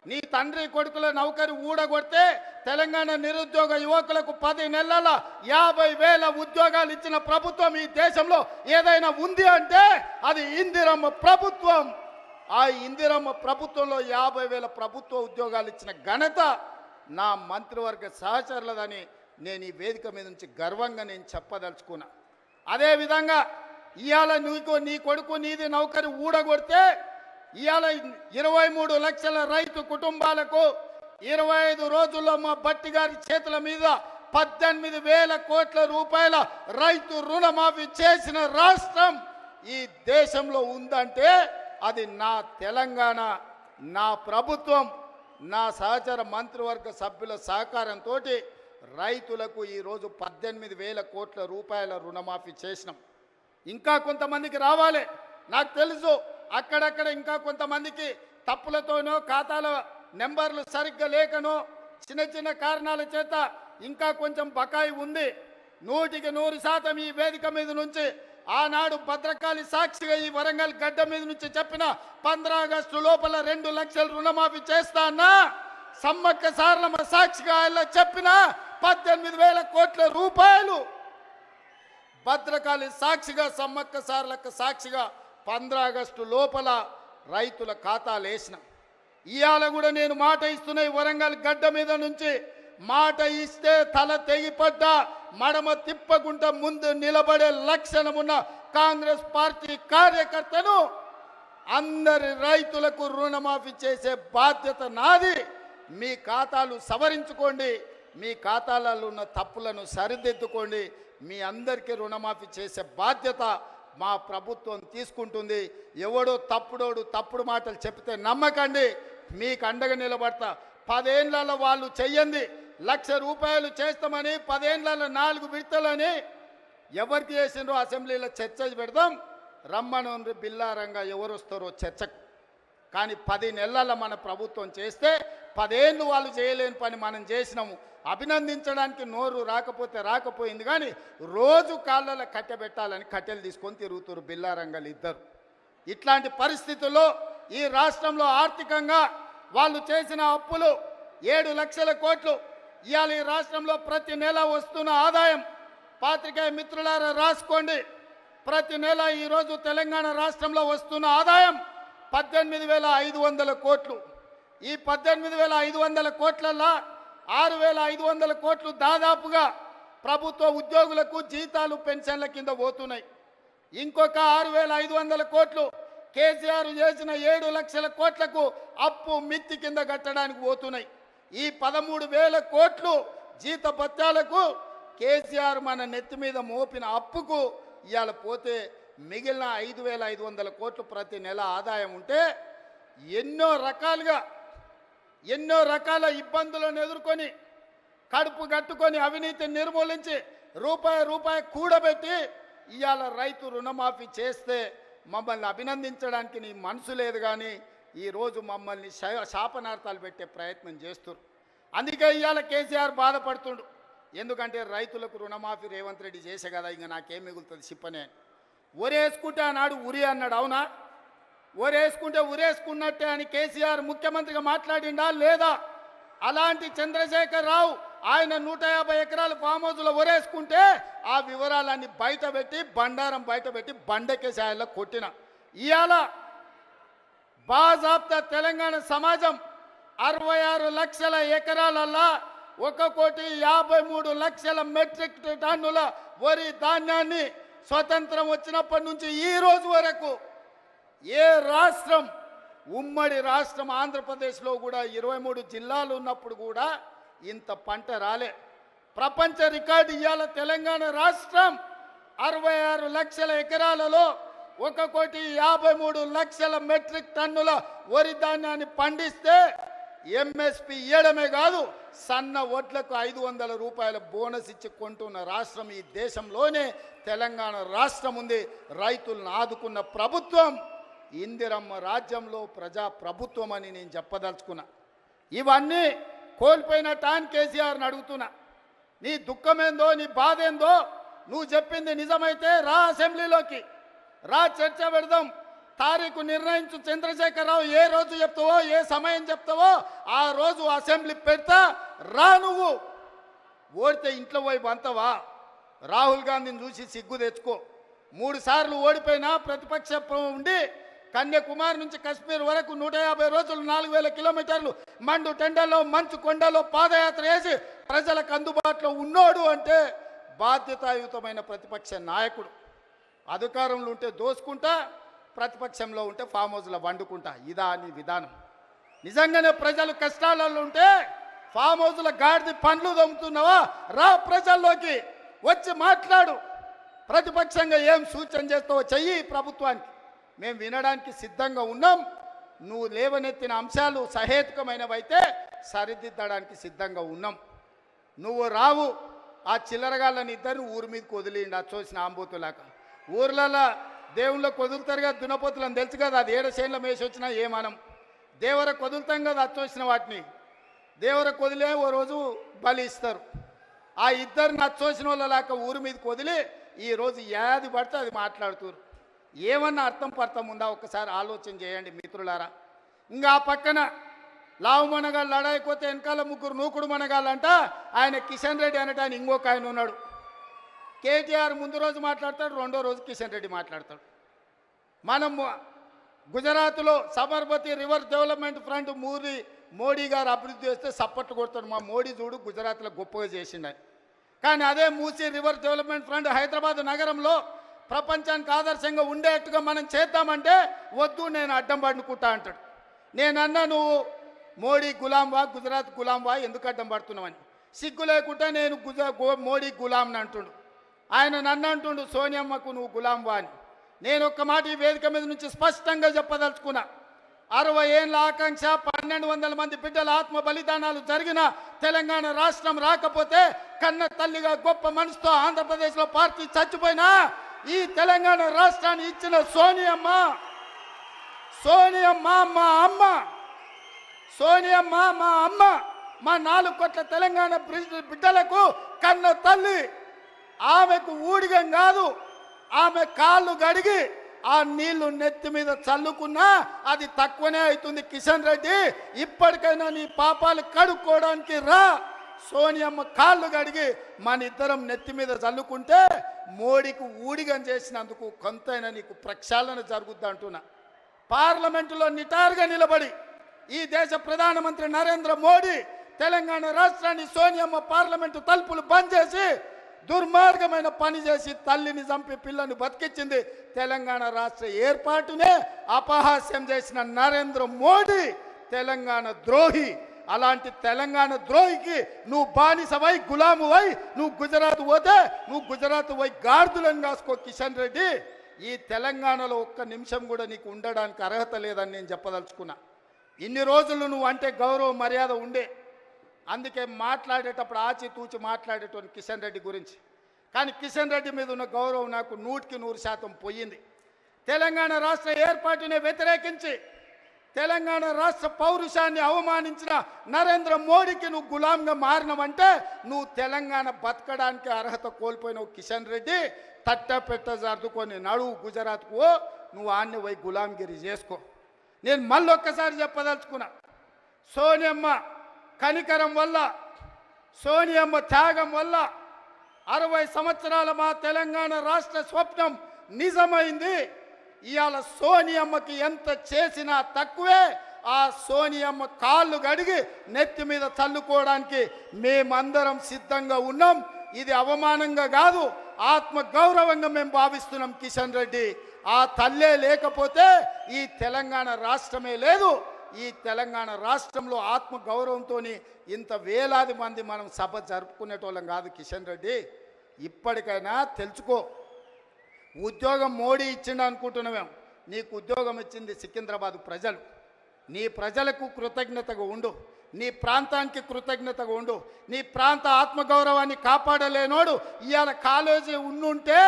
A: నీ తండ్రి కొడుకుల నౌకరి ఊడగొడితే తెలంగాణ నిరుద్యోగ యువకులకు 10 నెలల 50,000 ఉద్యోగాలు ఇచ్చిన ప్రభుత్వం ఈ దేశంలో ఏదైనా ఉంది అంటే అది ఇందిరమ్మ ప్రభుత్వం. ఆ ఇందిరమ్మ ప్రభుత్వంలో 50,000 ప్రభుత్వ ఉద్యోగాలు ఇచ్చిన ఘనత నా మంత్రివర్గ సహచరులదని నేను ఈ వేదిక మీద నుంచి గర్వంగా నేను చెప్పదలుచుకున్నా. అదేవిధంగా ఇవాళ నీ కొడుకు నీది నౌకరి ఊడగొడితే ఇవాళ 23 లక్షల రైతు కుటుంబాలకు 25 రోజుల్లో మా భట్టి గారి చేతుల మీద 18,000 కోట్ల రూపాయల రైతు రుణమాఫీ చేసిన రాష్ట్రం ఈ దేశంలో ఉందంటే అది నా తెలంగాణ, నా ప్రభుత్వం, నా సహచర మంత్రివర్గ సభ్యుల సహకారంతో రైతులకు ఈరోజు 18,000 కోట్ల రూపాయల రుణమాఫీ చేసినాం. ఇంకా కొంతమందికి రావాలి, నాకు తెలుసు. అక్కడక్కడ ఇంకా కొంతమందికి తప్పులతోనో ఖాతాల నెంబర్లు సరిగ్గా లేకనో చిన్న చిన్న కారణాల చేత ఇంకా కొంచెం బకాయి ఉంది. 100% ఈ వేదిక మీద నుంచి ఆనాడు భద్రకాళి సాక్షిగా ఈ వరంగల్ గడ్డ మీద నుంచి చెప్పిన 15 ఆగస్టు లోపల 2 లక్షల రుణమాఫీ చేస్తా అన్నా, సమ్మక్క సారలమ్మ సాక్షిగా ఇలా చెప్పిన 18,000 కోట్ల రూపాయలు భద్రకాళి సాక్షిగా, సమ్మక్క సారలక్క సాక్షిగా 15 ఆగస్టు లోపల రైతుల ఖాతాలు వేసిన. ఇవాళ కూడా నేను మాట ఇస్తున్నా, ఈ వరంగల్ గడ్డ మీద నుంచి మాట ఇస్తే తల తెగిపడ్డా మడమ తిప్పకుండా ముందు నిలబడే లక్షణమున్న కాంగ్రెస్ పార్టీ కార్యకర్తను అందరి రైతులకు రుణమాఫీ చేసే బాధ్యత నాది. మీ ఖాతాలు సవరించుకోండి, మీ ఖాతాలలో ఉన్న తప్పులను సరిదిద్దుకోండి. మీ అందరికీ రుణమాఫీ చేసే బాధ్యత మా ప్రభుత్వం తీసుకుంటుంది. ఎవడో తప్పుడు మాటలు చెప్తే నమ్మకండి, మీకు అండగా నిలబడతా. 10 ఏళ్లలో వాళ్ళు చెయ్యండి, 1,00,000 రూపాయలు చేస్తామని 10 ఏళ్లలో 4 విడతలని ఎవరికి చేసిండ్రో అసెంబ్లీలో చర్చ పెడదాం. రమ్మను బిల్లారంగా ఎవరు వస్తారో చర్చకు. కానీ 10 నెలల మన ప్రభుత్వం చేస్తే 10 ఏళ్ళు వాళ్ళు చేయలేని పని మనం చేసినాము. అభినందించడానికి నోరు రాకపోయింది, కానీ రోజు కాళ్ళలో కట్టెబెట్టాలని కట్టెలు తీసుకొని తిరుగుతారు బిల్లారంగలు ఇద్దరు. ఇట్లాంటి పరిస్థితుల్లో ఈ రాష్ట్రంలో ఆర్థికంగా వాళ్ళు చేసిన అప్పులు 7 లక్షల కోట్లు. ఇవాళ ఈ రాష్ట్రంలో ప్రతి నెల వస్తున్న ఆదాయం, పాత్రికేయ మిత్రులారా రాసుకోండి, ప్రతి నెల ఈరోజు తెలంగాణ రాష్ట్రంలో వస్తున్న ఆదాయం 18,500 కోట్లు. ఈ 18,500 కోట్లల్లో 6,500 కోట్లు దాదాపుగా ప్రభుత్వ ఉద్యోగులకు జీతాలు పెన్షన్ల కింద పోతున్నాయి. ఇంకొక 6,500 కోట్లు కేసీఆర్ చేసిన 7 లక్షల కోట్లకు అప్పు మిత్తి కింద కట్టడానికి పోతున్నాయి. ఈ 13,000 కోట్లు జీతభత్యాలకు కేసీఆర్ మన నెత్తి మీద మోపిన అప్పుకు ఇవాళ పోతే మిగిలిన 5,500 కోట్లు ప్రతి నెల ఆదాయం ఉంటే ఎన్నో రకాల ఇబ్బందులను ఎదుర్కొని కడుపు కట్టుకొని అవినీతిని నిర్మూలించి రూపాయి కూడబెట్టి ఇవాళ రైతు రుణమాఫీ చేస్తే మమ్మల్ని అభినందించడానికి నీ మనసు లేదు. కానీ ఈరోజు మమ్మల్ని శాపనార్థాలు పెట్టే ప్రయత్నం చేస్తున్నారు. అందుకే ఇవాళ కేసీఆర్ బాధపడుతుండు. ఎందుకంటే రైతులకు రుణమాఫీ రేవంత్ రెడ్డి చేసే కదా, ఇంకా నాకేం మిగులుతుంది చెప్పనే. ఒరేసుకుంటే ఆనాడు ఉరి అన్నాడు, అవునా? ఒరేసుకుంటే ఉరేసుకున్నట్టే అని కేసీఆర్ ముఖ్యమంత్రిగా మాట్లాడిండా లేదా? అలాంటి చంద్రశేఖర్ రావు ఆయన 150 ఎకరాలు ఫామ్ హౌస్లో ఒరేసుకుంటే ఆ వివరాలన్నీ బయటపెట్టి బండారం బయటపెట్టి బండకేసాయల్లో కొట్టిన. ఇవాళ బాజాబ్తా తెలంగాణ సమాజం 66 లక్షల ఎకరాలల్లా 1,53,00,000 మెట్రిక్ టన్నుల వరి ధాన్యాన్ని స్వతంత్రం వచ్చినప్పటి నుంచి ఈ రోజు వరకు ఏ రాష్ట్రం, ఉమ్మడి రాష్ట్రం ఆంధ్రప్రదేశ్లో కూడా 23 జిల్లాలు ఉన్నప్పుడు కూడా ఇంత పంట రాలే. ప్రపంచ రికార్డు ఇవాళ తెలంగాణ రాష్ట్రం 66 లక్షల ఎకరాలలో 1,53,00,000 మెట్రిక్ టన్నుల వరి ధాన్యాన్ని పండిస్తే ఎంఎస్పి ఇవ్వడమే కాదు, సన్న వడ్లకు 500 రూపాయల బోనస్ ఇచ్చి కొంటున్న రాష్ట్రం ఈ దేశంలోనే తెలంగాణ రాష్ట్రం ఉంది. రైతులను ఆదుకున్న ప్రభుత్వం ఇందిరమ్మ రాజ్యంలో ప్రజా ప్రభుత్వం అని నేను చెప్పదలుచుకున్నా. ఇవన్నీ కోల్పోయిన టాన్ కేసీఆర్ని అడుగుతున్నా, నీ దుఃఖమేందో నీ బాధ ఏందో నువ్వు చెప్పింది నిజమైతే రా, అసెంబ్లీలోకి రా, చర్చ పెడదాం. తారీఖు నిర్ణయించు చంద్రశేఖరరావు, ఏ రోజు చెప్తావో ఏ సమయం చెప్తావో ఆ రోజు అసెంబ్లీ పెడతా రా. నువ్వు ఓడితే ఇంట్లో పోయి బంతవా? రాహుల్ గాంధీని చూసి సిగ్గు తెచ్చుకో. 3 సార్లు ఓడిపోయినా ప్రతిపక్ష ఉండి కన్యాకుమారి నుంచి కశ్మీర్ వరకు 150 రోజులు 4,000 కిలోమీటర్లు మండు టెండలో మంచు కొండలో పాదయాత్ర చేసి ప్రజలకు అందుబాటులో ఉన్నోడు అంటే బాధ్యతాయుతమైన ప్రతిపక్ష నాయకుడు. అధికారంలో ఉంటే దోసుకుంటా, ప్రతిపక్షంలో ఉంటే ఫామ్ హౌస్లో వండుకుంటా. ఇదా నీ విధానం? నిజంగానే ప్రజలు కష్టాలలో ఉంటే ఫామ్ హౌస్లో గాడిది పండ్లు దొమ్ముతున్నావా? రా, ప్రజల్లోకి వచ్చి మాట్లాడు. ప్రతిపక్షంగా ఏం సూచన చేస్తావో చెయ్యి ప్రభుత్వానికి. మేము వినడానికి సిద్ధంగా ఉన్నాం. నువ్వు లేవనెత్తిన అంశాలు సహేతుకమైనవైతే సరిదిద్దడానికి సిద్ధంగా ఉన్నాం. నువ్వు రావు. ఆ చిల్లరగాళ్ళని ఇద్దరిని ఊరి మీదకి వదిలిండి, అది చూసిన ఆంబోతులాగా. ఊర్లలో దేవుళ్ళకి వదులుతారు కదా దున్నపోతులని తెలుసు కదా, అది 7 చేనుల మేసి వచ్చినా ఏమనం. దేవరకు వదులుతాం కదా అచ్చొచ్చిన వాటిని, దేవరకు వదిలే ఓ రోజు బలి ఇస్తారు. ఆ ఇద్దరిని అచ్చోసిన వాళ్ళలాక ఊరి మీదకి వదిలి ఈరోజు ఏది పడితే అది మాట్లాడుతారు. ఏమన్నా అర్థం పర్థం ఉందా? ఒక్కసారి ఆలోచన చేయండి మిత్రులారా. ఇంకా ఆ పక్కన లావు మనగాళ్ళు లడాయిపోతే వెనకాల 3 నూకుడు మనగాళ్ళంట. ఆయన కిషన్ రెడ్డి అనటాన్ని ఇంకొక ఆయన ఉన్నాడు. కేటీఆర్ ముందు రోజు మాట్లాడతాడు, రెండో రోజు కిషన్ రెడ్డి మాట్లాడతాడు. మనం గుజరాత్లో Sabarmati river development front Modi గారు అభివృద్ధి చేస్తే సప్పట్లు కొడతాడు. మా మోడీ చూడు గుజరాత్లో గొప్పగా చేసిండని. కానీ అదే Musi river development front Hyderabad నగరంలో ప్రపంచానికి ఆదర్శంగా ఉండేట్టుగా మనం చేద్దామంటే వద్దు, నేను అడ్డం పడుకుంటా అంటాడు. నేనన్నా నువ్వు మోడీ గులాంవా, గుజరాత్ గులాంవా, ఎందుకు అడ్డం పడుతున్నావని. సిగ్గు లేకుండా నేను మోడీ గులాంని అంటుండు. ఆయన నన్ను అంటుండు సోనియమ్మకు నువ్వు గులాంవా అని. నేను ఒక్క మాట ఈ వేదిక మీద నుంచి స్పష్టంగా చెప్పదలుచుకున్నా. 60 ఏళ్ళ ఆకాంక్ష, 1200 మంది బిడ్డల ఆత్మ బలిదానాలు జరిగిన తెలంగాణ రాష్ట్రం రాకపోతే కన్న తల్లిగా గొప్ప మనసుతో ఆంధ్రప్రదేశ్లో పార్టీ చచ్చిపోయినా ఈ తెలంగాణ రాష్ట్రాన్ని ఇచ్చిన సోనియమ్మ మా అమ్మ, సోనియమ్మ మా అమ్మ, మా 4 కోట్ల తెలంగాణ బిడ్డలకు కన్న తల్లి. ఆమెకు ఊడిగం కాదు, ఆమె కాళ్ళు గడిగి ఆ నీళ్లు నెత్తి మీద చల్లుకున్నా అది తక్కువనే అవుతుంది. కిషన్ రెడ్డి, ఇప్పటికైనా నీ పాపాలు కడుక్కోవడానికి రా. సోనియమ్మ కాళ్ళు గడిగి మన ఇద్దరం నెత్తి మీద చల్లుకుంటే మోడీకి ఊడిగం చేసినందుకు కొంతైనా నీకు ప్రక్షాళన జరుగుద్ది అంటున్నా. పార్లమెంటులో నిటారుగా నిలబడి ఈ దేశ ప్రధానమంత్రి నరేంద్ర మోడీ తెలంగాణ రాష్ట్రాన్ని సోనియమ్మ పార్లమెంటు తలుపులు బంద్ చేసి దుర్మార్గమైన పని చేసి తల్లిని చంపి పిల్లని బతికించింది. తెలంగాణ రాష్ట్ర ఏర్పాటునే అపహాస్యం చేసిన నరేంద్ర మోడీ తెలంగాణ ద్రోహి. అలాంటి తెలంగాణ ద్రోహికి నువ్వు బానిసవై గులామువై నువ్వు గుజరాత్ పోతే నువ్వు గుజరాత్ పోయి గార్దులను కాసుకో. కిషన్ రెడ్డి, ఈ తెలంగాణలో ఒక్క నిమిషం కూడా నీకు ఉండడానికి అర్హత లేదని నేను చెప్పదలుచుకున్నా. ఇన్ని రోజులు నువ్వు అంటే గౌరవ మర్యాద ఉండే, అందుకే మాట్లాడేటప్పుడు ఆచితూచి మాట్లాడేటోని కిషన్ రెడ్డి గురించి. కానీ కిషన్ రెడ్డి మీద ఉన్న గౌరవం నాకు 100% పోయింది. తెలంగాణ రాష్ట్ర ఏర్పాటుని వ్యతిరేకించి తెలంగాణ రాష్ట్ర పౌరుషాన్ని అవమానించిన నరేంద్ర మోడీకి నువ్వు గులాంగా మారినవంటే నువ్వు తెలంగాణ బతకడానికి అర్హత కోల్పోయినావు కిషన్ రెడ్డి. తట్టపెట్ట సర్దుకొని నడువు గుజరాత్కు, నువ్వు ఆన్ని పోయి గులాంగిరి చేసుకో. నేను మళ్ళొక్కసారి చెప్పదలుచుకున్నా, సోనియమ్మ కనికరం వల్ల, సోనియమ్మ త్యాగం వల్ల 60 సంవత్సరాల మా తెలంగాణ రాష్ట్ర స్వప్నం నిజమైంది. ఇవాళ సోనియమ్మకి ఎంత చేసినా తక్కువే. ఆ సోనియమ్మ కాళ్ళు గడిగి నెత్తి మీద చల్లుకోవడానికి మేమందరం సిద్ధంగా ఉన్నాం. ఇది అవమానంగా కాదు, ఆత్మ గౌరవంగా మేము భావిస్తున్నాం. కిషన్ రెడ్డి, ఆ తల్లే లేకపోతే ఈ తెలంగాణ రాష్ట్రమే లేదు. ఈ తెలంగాణ రాష్ట్రంలో ఆత్మ గౌరవంతో ఇంత వేలాది మంది మనం సభ జరుపుకునేటోళ్ళం కాదు. కిషన్ రెడ్డి, ఇప్పటికైనా తెలుసుకో, ఉద్యోగం మోడీ ఇచ్చిండు అనుకుంటున్నామేం. నీకు ఉద్యోగం ఇచ్చింది సికింద్రాబాద్ ప్రజలు. నీ ప్రజలకు కృతజ్ఞతగా ఉండు, నీ ప్రాంతానికి కృతజ్ఞతగా ఉండు. నీ ప్రాంత ఆత్మగౌరవాన్ని కాపాడలేనోడు ఇవాళ కాలేజీ ఉండుంటే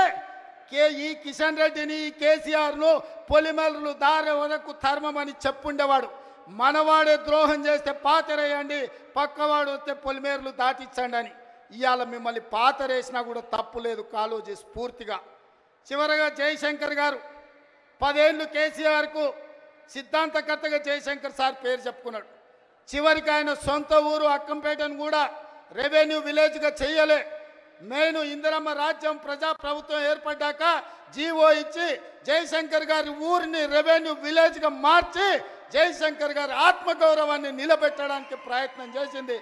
A: ఈ కిషన్ రెడ్డిని, కేసీఆర్ను పొలిమేరలు దారి వరకు ధర్మమని చెప్పుండేవాడు. మనవాడే ద్రోహం చేస్తే పాతరేయండి, పక్కవాడు వస్తే పొలిమేరలు దాటించండి అని. ఇవాళ మిమ్మల్ని పాతరేసినా కూడా తప్పు లేదు కాలేజీ స్ఫూర్తిగా. చివరగా జయశంకర్ గారు 10 ఏళ్ళు కేసీఆర్కు సిద్ధాంతకర్తగా జయశంకర్ సార్ పేరు చెప్పుకున్నాడు. చివరికి ఆయన సొంత ఊరు అక్కంపేటను కూడా రెవెన్యూ విలేజ్గా చేయలే. మెయిన్ ఇందిరమ్మ రాజ్యం ప్రజాప్రభుత్వం ఏర్పడ్డాక జీవో ఇచ్చి జయశంకర్ గారి ఊరిని రెవెన్యూ విలేజ్గా మార్చి జయశంకర్ గారి ఆత్మగౌరవాన్ని నిలబెట్టడానికి ప్రయత్నం చేసింది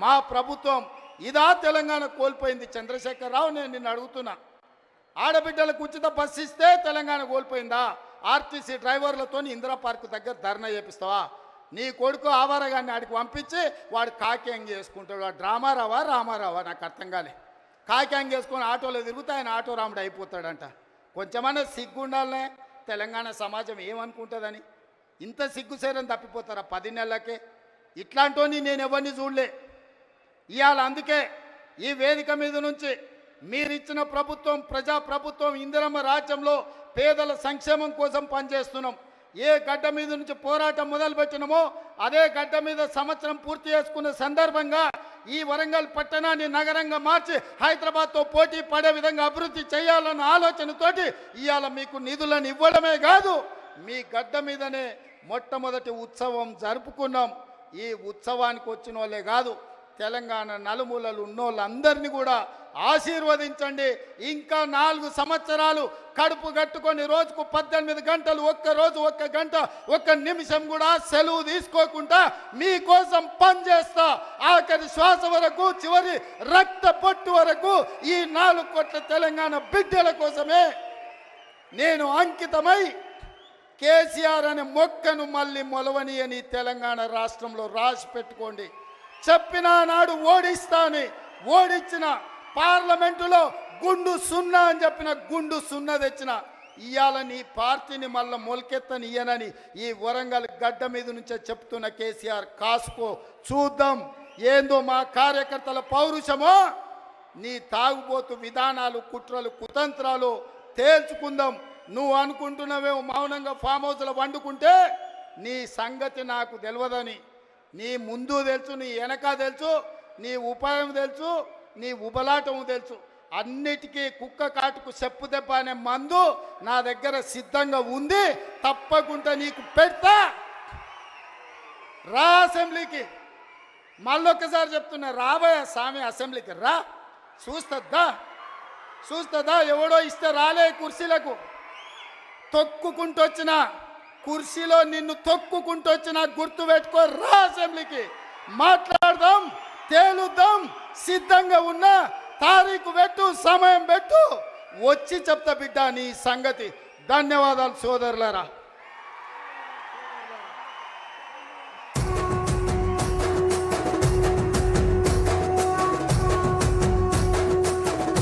A: మా ప్రభుత్వం. ఇదా తెలంగాణ కోల్పోయింది? చంద్రశేఖర్ రావు, నేను నిన్ను అడుగుతున్నా, ఆడబిడ్డలకు ఉచిత బస్సు ఇస్తే తెలంగాణ కోల్పోయిందా? ఆర్టీసీ డ్రైవర్లతో ఇందిరా పార్క్ దగ్గర ధర్నా చేపిస్తావా? నీ కొడుకు ఆవారగాన్ని ఆడికి పంపించి వాడు కాకింగ్ చేసుకుంటాడు. వాడు డ్రామారావా రామారావా నాకు అర్థం కాలే. కాకింగ్ చేసుకొని ఆటోలో తిరుగుతా ఆయన ఆటో రాముడు అయిపోతాడంట. కొంచెమన్నా సిగ్గుండాలనే. తెలంగాణ సమాజం ఏమనుకుంటుందని ఇంత సిగ్గుసేరం తప్పిపోతారా 10 నెలలకే? ఇట్లాంటి నేను ఎవరిని చూడలే. ఇవాళ అందుకే ఈ వేదిక మీద నుంచి మీరిచ్చిన ప్రభుత్వం, ప్రజాప్రభుత్వం, ఇందిరమ్మ రాజ్యంలో పేదల సంక్షేమం కోసం పనిచేస్తున్నాం. ఏ గడ్డ మీద నుంచి పోరాటం మొదలుపెట్టినామో అదే గడ్డ మీద సంవత్సరం పూర్తి చేసుకున్న సందర్భంగా ఈ వరంగల్ పట్టణాన్ని నగరంగా మార్చి హైదరాబాద్తో పోటీ పడే విధంగా అభివృద్ధి చేయాలన్న ఆలోచనతోటి ఇవాళ మీకు నిధులను ఇవ్వడమే కాదు, మీ గడ్డ మీదనే మొట్టమొదటి ఉత్సవం జరుపుకున్నాం. ఈ ఉత్సవానికి వచ్చిన వాళ్ళే కాదు, తెలంగాణ నలుమూలలు ఉన్నోళ్ళందరినీ కూడా ఆశీర్వదించండి. ఇంకా 4 సంవత్సరాలు కడుపు కట్టుకొని రోజుకు 18 గంటలు, ఒక్కరోజు 1 గంట 1 నిమిషం కూడా సెలవు తీసుకోకుండా మీకోసం పనిచేస్తా. ఆఖరి శ్వాస వరకు, చివరి రక్త పొట్టు వరకు ఈ 4 కోట్ల తెలంగాణ బిడ్డల కోసమే నేను అంకితమై కేసీఆర్ అనే మొక్కను మళ్ళీ మొలవని అని తెలంగాణ రాష్ట్రంలో రాసి పెట్టుకోండి. చెప్పిన నాడు ఓడిస్తాని, ఓడించిన పార్లమెంటులో గుండు 0 అని చెప్పిన గుండు 0 తెచ్చిన. ఇవాళ నీ పార్టీని మళ్ళీ మొలకెత్తని ఇయ్యనని ఈ వరంగల్ గడ్డ మీద నుంచే చెప్తున్న కేసీఆర్, కాసుకో, చూద్దాం ఏందో మా కార్యకర్తల పౌరుషమో, నీ తాగుబోతు విధానాలు, కుట్రలు, కుతంత్రాలు తేల్చుకుందాం. నువ్వు అనుకుంటున్నావేమో మౌనంగా ఫామ్ హౌస్లో వండుకుంటే నీ సంగతి నాకు తెలియదని. నీ ముందు తెలుసు, నీ వెనక తెలుసు, నీ ఉపాయం తెలుసు, నీ ఉబలాటం తెలుసు. అన్నిటికీ కుక్క కాటుకు చెప్పు దెబ్బ అనే మందు నా దగ్గర సిద్ధంగా ఉంది. తప్పకుండా నీకు పెడతా. రా అసెంబ్లీకి. మళ్ళొక్కసారి చెప్తున్నా, రాబోయే స్వామి అసెంబ్లీకి రా. చూస్తుందా ఎవడో ఇస్తే రాలే కుర్చీలకు. తొక్కుకుంటూ వచ్చిన కుర్చీలో నిన్ను తొక్కుకుంటూ వచ్చిన గుర్తు పెట్టుకో. రా అసెంబ్లీకి, మాట్లాడదాం, తేలుద్దాం. సిద్ధంగా ఉన్నా తారీఖు పెట్టు, సమయం పెట్టు, వచ్చి చెప్తా బిడ్డ నీ సంగతి. ధన్యవాదాలు సోదరులారా.